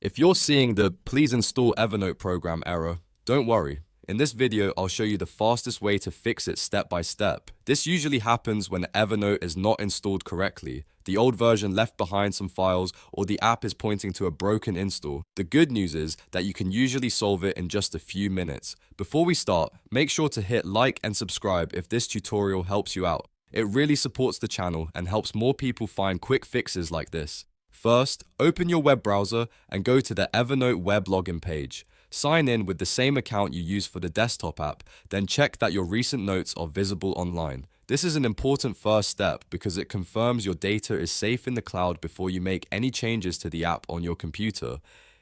If you're seeing the "Please install Evernote program" error, don't worry. In this video, I'll show you the fastest way to fix it step by step. This usually happens when Evernote is not installed correctly, the old version left behind some files, or the app is pointing to a broken install. The good news is that you can usually solve it in just a few minutes. Before we start, make sure to hit like and subscribe if this tutorial helps you out. It really supports the channel and helps more people find quick fixes like this. First, open your web browser and go to the Evernote web login page. Sign in with the same account you use for the desktop app, then check that your recent notes are visible online. This is an important first step because it confirms your data is safe in the cloud before you make any changes to the app on your computer.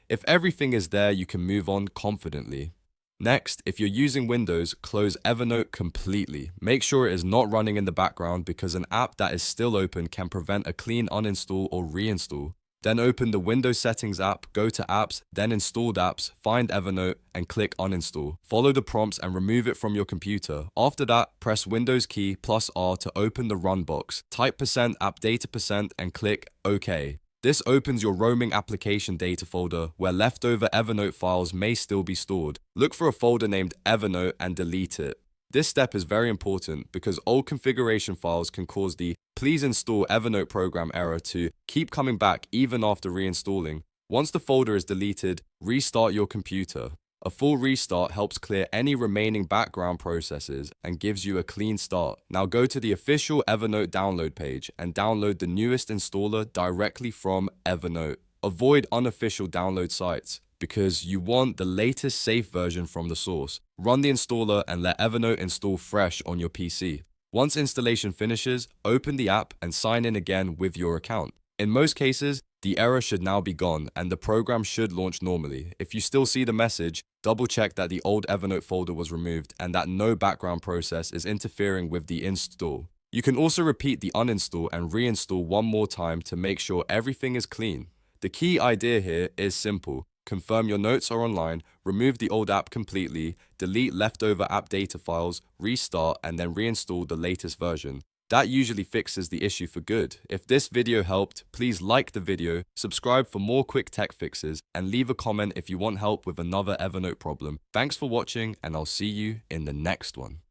If everything is there, you can move on confidently. Next, if you're using Windows, close Evernote completely. Make sure it is not running in the background because an app that is still open can prevent a clean uninstall or reinstall. Then open the Windows Settings app, go to Apps, then Installed Apps, find Evernote, and click Uninstall. Follow the prompts and remove it from your computer. After that, press Windows key plus R to open the Run box. Type %appdata% and click OK. This opens your roaming application data folder where leftover Evernote files may still be stored. Look for a folder named Evernote and delete it. This step is very important because old configuration files can cause the "Please install Evernote program" error to keep coming back even after reinstalling. Once the folder is deleted, restart your computer. A full restart helps clear any remaining background processes and gives you a clean start. Now go to the official Evernote download page and download the newest installer directly from Evernote. Avoid unofficial download sites because you want the latest safe version from the source. Run the installer and let Evernote install fresh on your PC. Once installation finishes, open the app and sign in again with your account. In most cases, the error should now be gone and the program should launch normally. If you still see the message, double check that the old Evernote folder was removed and that no background process is interfering with the install. You can also repeat the uninstall and reinstall one more time to make sure everything is clean. The key idea here is simple. Confirm your notes are online, remove the old app completely, delete leftover AppData files, restart, and then reinstall the latest version. That usually fixes the issue for good. If this video helped, please like the video, subscribe for more quick tech fixes, and leave a comment if you want help with another Evernote problem. Thanks for watching, and I'll see you in the next one.